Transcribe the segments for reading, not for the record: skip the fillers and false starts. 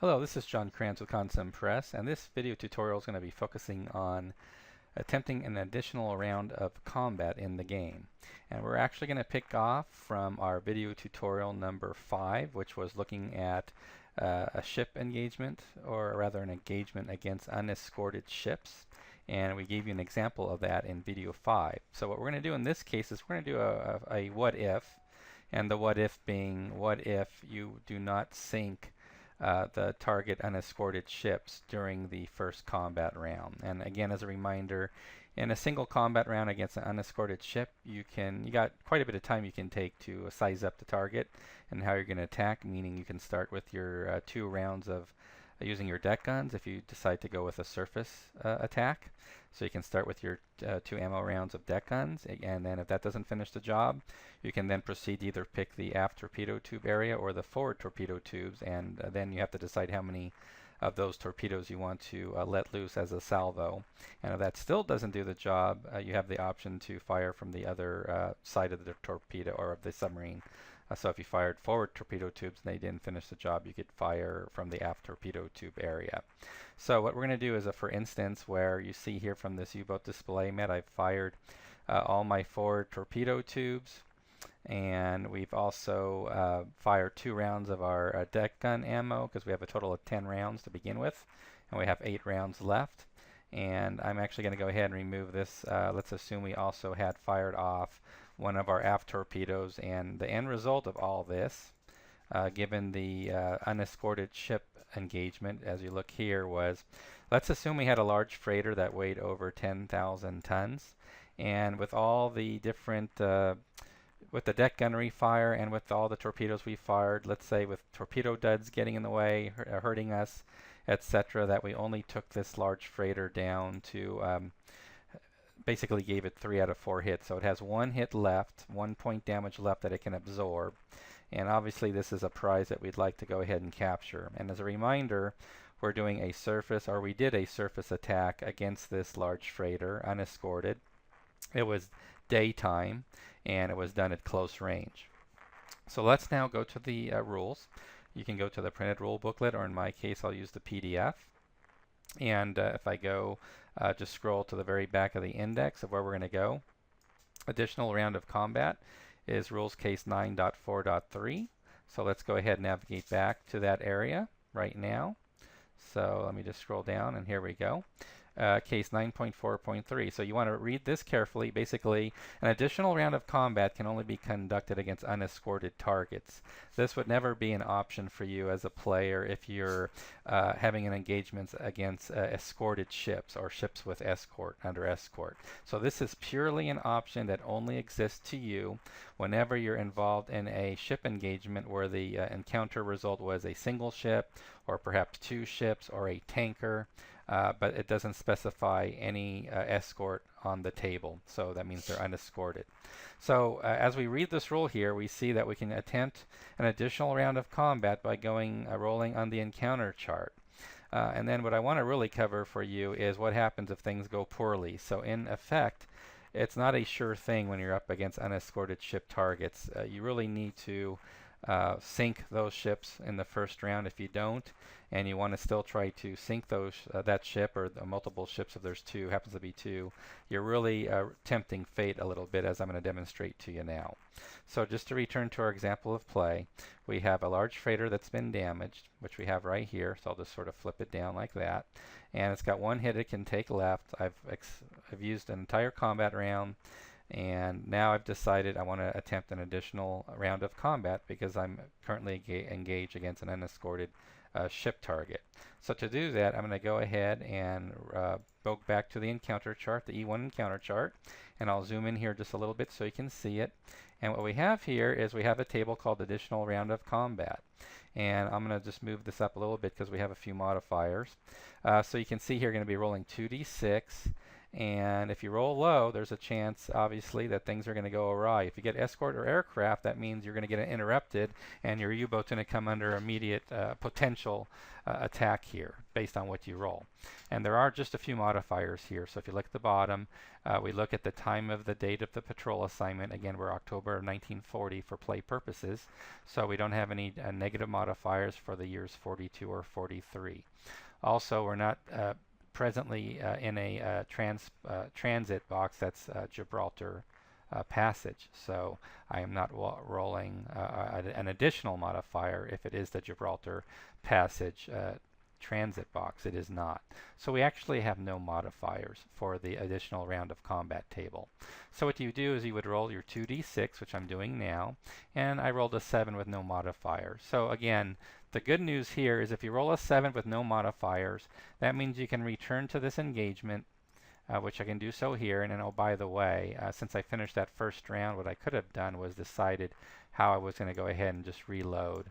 Hello, this is John Kranz with Consim Press, and this video tutorial is going to be focusing on attempting an additional round of combat in the game. And we're actually going to pick off from our video tutorial number 5, which was looking at a ship engagement, or rather an engagement against unescorted ships. And we gave you an example of that in video 5. So what we're going to do in this case is we're going to do a what if, and the what if being, what if you do not sink the target unescorted ships during the first combat round. And again, as a reminder, in a single combat round against an unescorted ship, you got quite a bit of time you can take to size up the target and how you're going to attack, meaning you can start with your 2 rounds of using your deck guns if you decide to go with a surface attack. So you can start with your 2 ammo rounds of deck guns, and then if that doesn't finish the job, you can then proceed to either pick the aft torpedo tube area or the forward torpedo tubes, and then you have to decide how many of those torpedoes you want to let loose as a salvo. And if that still doesn't do the job, you have the option to fire from the other side of the torpedo or of the submarine. So if you fired forward torpedo tubes and they didn't finish the job, you could fire from the aft torpedo tube area. So what we're going to do is, for instance, where you see here from this U-boat display mat, I've fired all my forward torpedo tubes, and we've also fired 2 rounds of our deck gun ammo, because we have a total of 10 rounds to begin with, and we have 8 rounds left. And I'm actually going to go ahead and remove this. Let's assume we also had fired off one of our aft torpedoes, and the end result of all this, given the unescorted ship engagement, as you look here, was, let's assume we had a large freighter that weighed over 10,000 tons, and with all the different with the deck gunnery fire and with all the torpedoes we fired, let's say with torpedo duds getting in the way, hurting us, etc., that we only took this large freighter down to basically gave it 3 out of 4 hits. So it has 1 hit left, 1 point damage left that it can absorb. And obviously this is a prize that we'd like to go ahead and capture. And as a reminder, we're doing a surface, or we did a surface attack against this large freighter, unescorted. It was daytime, and it was done at close range. So let's now go to the rules. You can go to the printed rule booklet, or in my case, I'll use the PDF. And if I go, just scroll to the very back of the index of where we're going to go. Additional round of combat is rules case 9.4.3. So let's go ahead and navigate back to that area right now. So let me just scroll down, and here we go. Case 9.4.3. So you want to read this carefully. Basically, an additional round of combat can only be conducted against unescorted targets. This would never be an option for you as a player if you're having an engagement against escorted ships or ships with escort, under escort. So this is purely an option that only exists to you whenever you're involved in a ship engagement where the encounter result was a single ship, or perhaps 2 ships, or a tanker. But it doesn't specify any escort on the table, so that means they're unescorted. So as we read this rule here, we see that we can attempt an additional round of combat by going rolling on the encounter chart. And then what I want to really cover for you is what happens if things go poorly. So in effect, it's not a sure thing when you're up against unescorted ship targets. You really need to sink those ships in the first round. If you don't, and you want to still try to sink those that ship, or multiple ships if there's 2, happens to be 2, you're really tempting fate a little bit, as I'm going to demonstrate to you now. So just to return to our example of play, we have a large freighter that's been damaged, which we have right here. So I'll just sort of flip it down like that, and it's got 1 hit it can take left. I've used an entire combat round, and now I've decided I want to attempt an additional round of combat because I'm currently engaged against an unescorted ship target. So to do that, I'm going to go ahead and go back to the encounter chart, the E1 encounter chart, and I'll zoom in here just a little bit so you can see it. And what we have here is we have a table called additional round of combat. And I'm going to just move this up a little bit because we have a few modifiers. So you can see here, going to be rolling 2d6. And if you roll low, there's a chance, obviously, that things are going to go awry. If you get escort or aircraft, that means you're going to get interrupted, and your U-boat's going to come under immediate potential attack here, based on what you roll. And there are just a few modifiers here. So if you look at the bottom, we look at the time of the date of the patrol assignment. Again, we're October of 1940 for play purposes, so we don't have any negative modifiers for the years 42 or 43. Also, we're not presently in a transit box that's Gibraltar passage, so I am not rolling an additional modifier if it is the Gibraltar passage transit box. It is not. So we actually have no modifiers for the additional round of combat table. So what you do is you would roll your 2d6, which I'm doing now, and I rolled a 7 with no modifier. So again, the good news here is if you roll a 7 with no modifiers, that means you can return to this engagement, which I can do so here. And then, oh, by the way, since I finished that first round, what I could have done was decided how I was going to go ahead and just reload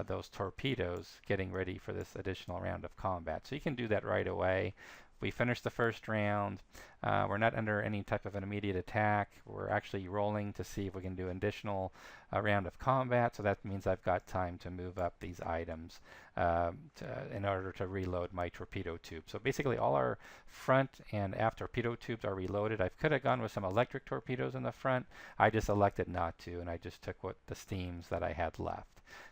those torpedoes, getting ready for this additional round of combat. So you can do that right away. We finished the first round. We're not under any type of an immediate attack. We're actually rolling to see if we can do an additional round of combat. So that means I've got time to move up these items in order to reload my torpedo tube. So basically all our front and aft torpedo tubes are reloaded. I could have gone with some electric torpedoes in the front. I just elected not to, and I just took what the steams that I had left.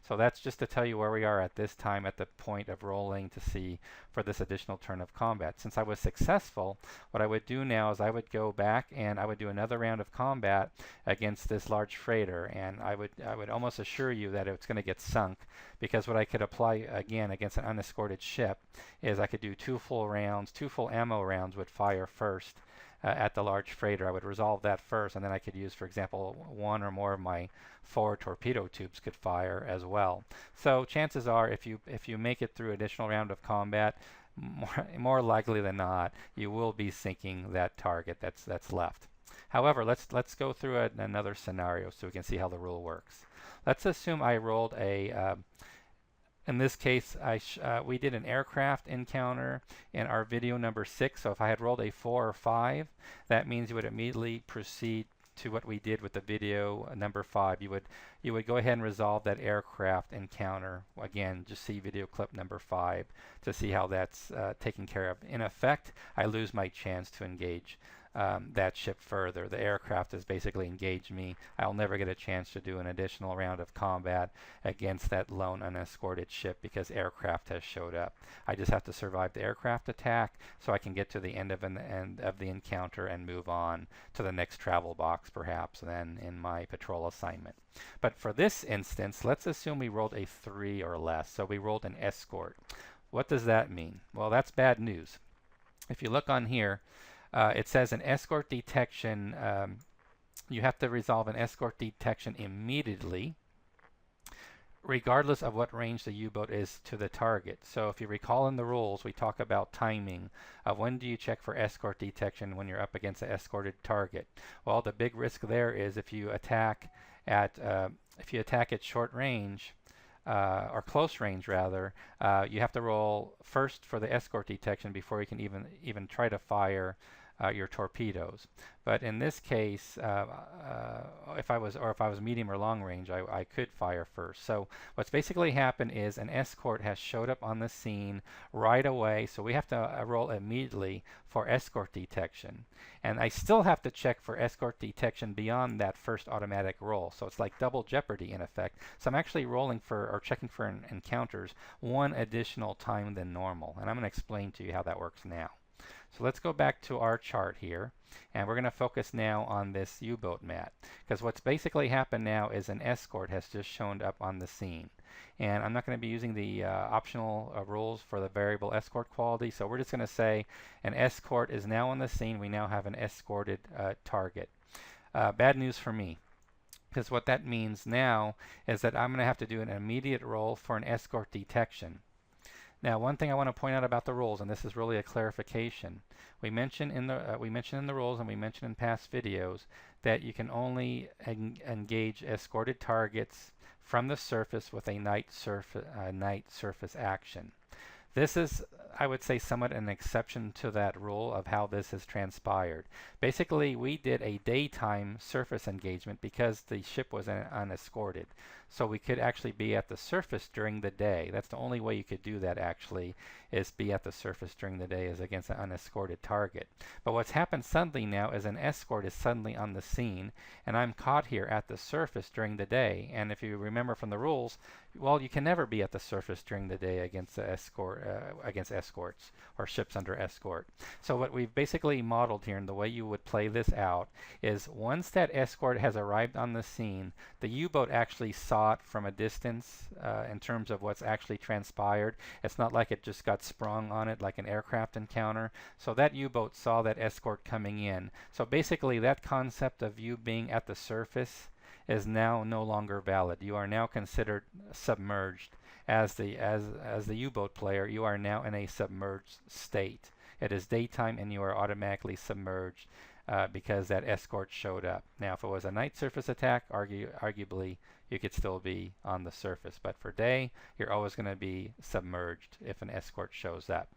So that's just to tell you where we are at this time at the point of rolling to see for this additional turn of combat. Since I was successful, what I would do now is I would go back and I would do another round of combat against this large freighter, and I would almost assure you that it's going to get sunk, because what I could apply again against an unescorted ship is I could do 2 full rounds, 2 full ammo rounds would fire first at the large freighter. I would resolve that first, and then I could use, for example, 1 or more of my forward torpedo tubes could fire as well. So chances are, if you make it through additional round of combat, more likely than not, you will be sinking that target that's left. However, let's go through another scenario so we can see how the rule works. Let's assume I rolled a in this case, we did an aircraft encounter in our video number 6. So if I had rolled a 4 or 5, that means you would immediately proceed to what we did with the video number 5. You would go ahead and resolve that aircraft encounter. Again, just see video clip number 5 to see how that's taken care of. In effect, I lose my chance to engage that ship further. The aircraft has basically engaged me. I'll never get a chance to do an additional round of combat against that lone unescorted ship because aircraft has showed up. I just have to survive the aircraft attack so I can get to the end of the encounter and move on to the next travel box, perhaps then in my patrol assignment. But for this instance, let's assume we rolled a 3 or less. So we rolled an escort. What does that mean? Well, that's bad news. If you look on here, it says an escort detection, you have to resolve an escort detection immediately, regardless of what range the U-boat is to the target. So if you recall in the rules, we talk about timing. When do you check for escort detection when you're up against an escorted target? Well, the big risk there is if you attack at short range, or close range rather, you have to roll first for the escort detection before you can even try to fire your torpedoes. But in this case, if I was medium or long range, I could fire first. So what's basically happened is an escort has showed up on the scene right away, so we have to roll immediately for escort detection. And I still have to check for escort detection beyond that first automatic roll. So it's like double jeopardy in effect. So I'm actually rolling for or checking for encounters 1 additional time than normal. And I'm going to explain to you how that works now. So let's go back to our chart here, and we're going to focus now on this U-boat mat, because what's basically happened now is an escort has just shown up on the scene. And I'm not going to be using the optional rules for the variable escort quality, so we're just going to say an escort is now on the scene. We now have an escorted target. Bad news for me, because what that means now is that I'm going to have to do an immediate roll for an escort detection. Now, one thing I want to point out about the rules, and this is really a clarification, we mentioned in the rules and we mentioned in past videos that you can only engage escorted targets from the surface with a night surface action. This is, I would say, somewhat an exception to that rule of how this has transpired. Basically, we did a daytime surface engagement because the ship was unescorted. So we could actually be at the surface during the day. That's the only way you could do that, actually, is be at the surface during the day as against an unescorted target. But what's happened suddenly now is an escort is suddenly on the scene, and I'm caught here at the surface during the day. And if you remember from the rules, well, you can never be at the surface during the day against against escorts or ships under escort. So what we've basically modeled here, and the way you would play this out, is once that escort has arrived on the scene, the U-boat actually saw it from a distance in terms of what's actually transpired. It's not like it just got sprung on it like an aircraft encounter. So that U-boat saw that escort coming in. So basically that concept of you being at the surface is now no longer valid. You are now considered submerged. As the U-boat player, you are now in a submerged state. It is daytime and you are automatically submerged because that escort showed up. Now, if it was a night surface attack, arguably you could still be on the surface. But for day, you're always going to be submerged if an escort shows up.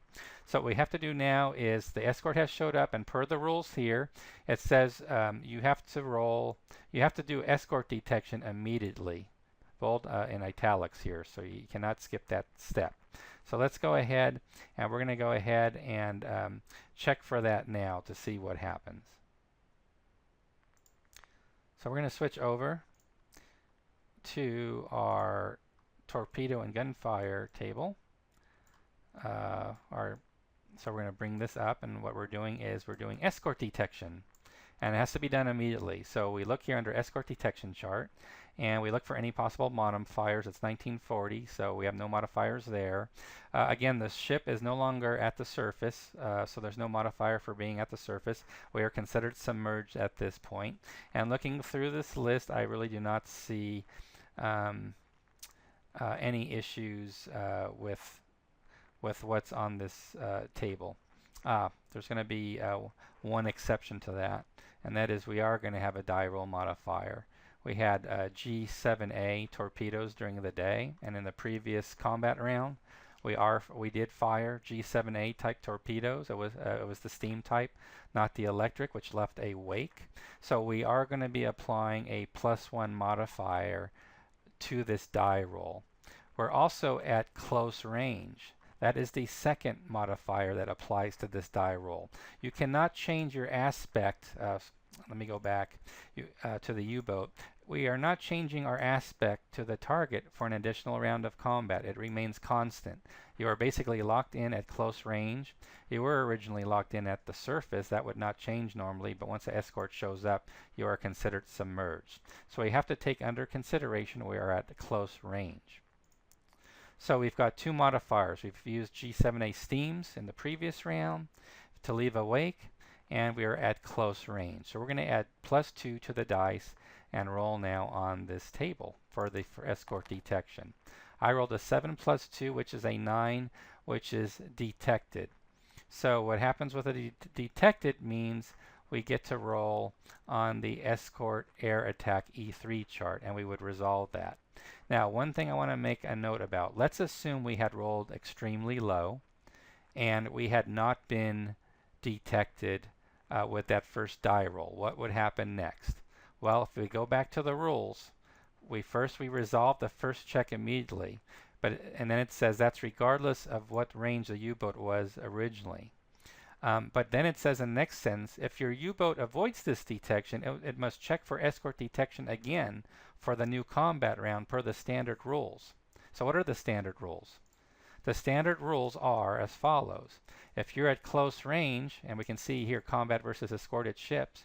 So what we have to do now is the escort has showed up, and per the rules here, it says you have to do escort detection immediately. Bold in italics here, so you cannot skip that step. So let's go ahead, and we're going to go ahead and check for that now to see what happens. So we're going to switch over to our torpedo and gunfire table. So we're going to bring this up, and what we're doing is we're doing escort detection, and it has to be done immediately. So we look here under escort detection chart, and we look for any possible modifiers. It's 1940, so we have no modifiers there. Again, the ship is no longer at the surface, so there's no modifier for being at the surface. We are considered submerged at this point. And looking through this list, I really do not see any issues with what's on this table. There's going to be one exception to that, and that is we are going to have a die roll modifier. We had G7A torpedoes during the day, and in the previous combat round, we did fire G7A type torpedoes. It was the steam type, not the electric, which left a wake. So we are going to be applying a +1 modifier to this die roll. We're also at close range. That is the second modifier that applies to this die roll. You cannot change your aspect. Let me go back to the U-boat. We are not changing our aspect to the target for an additional round of combat. It remains constant. You are basically locked in at close range. You were originally locked in at the surface. That would not change normally, but once the escort shows up, you are considered submerged. So we have to take under consideration we are at close range. So we've got two modifiers. We've used G7A steams in the previous round to leave a wake, and we are at close range. So we're going to add +2 to the dice and roll now on this table for escort detection. I rolled a 7 + 2, which is a 9, which is detected. So what happens with a detected means we get to roll on the escort air attack E3 chart, and we would resolve that. Now, one thing I want to make a note about, let's assume we had rolled extremely low and we had not been detected with that first die roll. What would happen next? Well, if we go back to the rules, we resolve the first check immediately, and then it says that's regardless of what range the U-boat was originally. But then it says in the next sentence, if your U-boat avoids this detection, it must check for escort detection again for the new combat round per the standard rules. So what are the standard rules? The standard rules are as follows. If you're at close range, and we can see here combat versus escorted ships,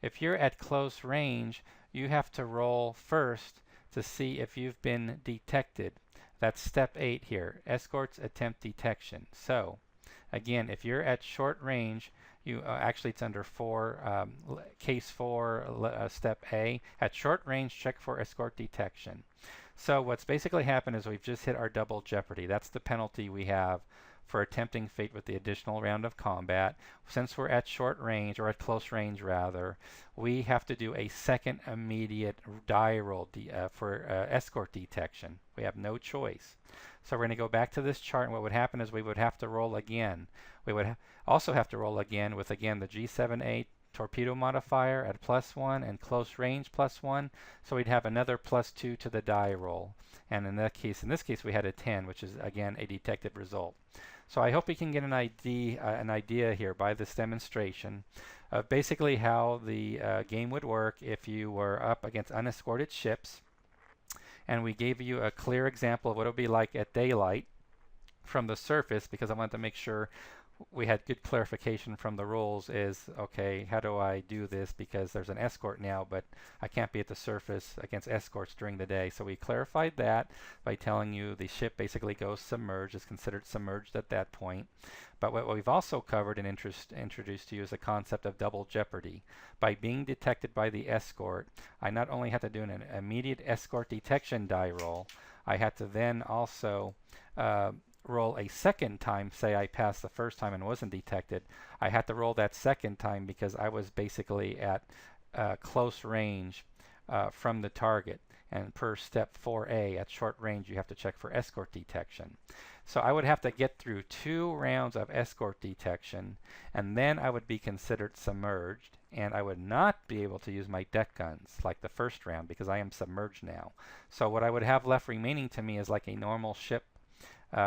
if you're at close range, you have to roll first to see if you've been detected. That's step 8 here, escorts attempt detection. So again, if you're at short range, actually it's under case 4, step A. At short range, check for escort detection. So what's basically happened is we've just hit our double jeopardy. That's the penalty we have for attempting fate with the additional round of combat. Since we're at short range, or at close range rather, we have to do a second immediate die roll for escort detection. We have no choice. So we're going to go back to this chart, and what would happen is we would have to roll again. We would also have to roll again with, again, the G7A torpedo modifier at +1 and close range +1. So we'd have another +2 to the die roll. And in this case, we had a 10, which is, again, a detected result. So I hope you can get an idea here by this demonstration of basically how the game would work if you were up against unescorted ships. And we gave you a clear example of what it would be like at daylight from the surface, because I wanted to make sure we had good clarification from the rules is, okay, how do I do this? Because there's an escort now, but I can't be at the surface against escorts during the day. So we clarified that by telling you the ship basically goes submerged, is considered submerged at that point. But what we've also covered and introduced to you is the concept of double jeopardy. By being detected by the escort, I not only had to do an immediate escort detection die roll, I had to then also roll a second time. Say I passed the first time and wasn't detected, I had to roll that second time because I was basically at close range from the target. And per step 4A, at short range, you have to check for escort detection. So I would have to get through 2 rounds of escort detection, and then I would be considered submerged, and I would not be able to use my deck guns like the first round because I am submerged now. So what I would have left remaining to me is like a normal ship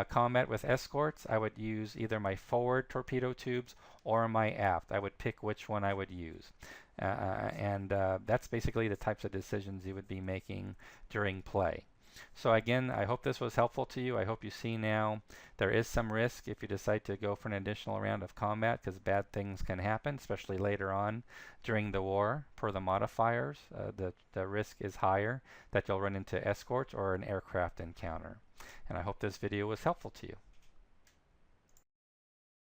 combat with escorts. I would use either my forward torpedo tubes or my aft. I would pick which one I would use. That's basically the types of decisions you would be making during play. So again, I hope this was helpful to you. I hope you see now there is some risk if you decide to go for an additional round of combat, because bad things can happen, especially later on during the war. Per the modifiers, the risk is higher that you'll run into escorts or an aircraft encounter. And I hope this video was helpful to you.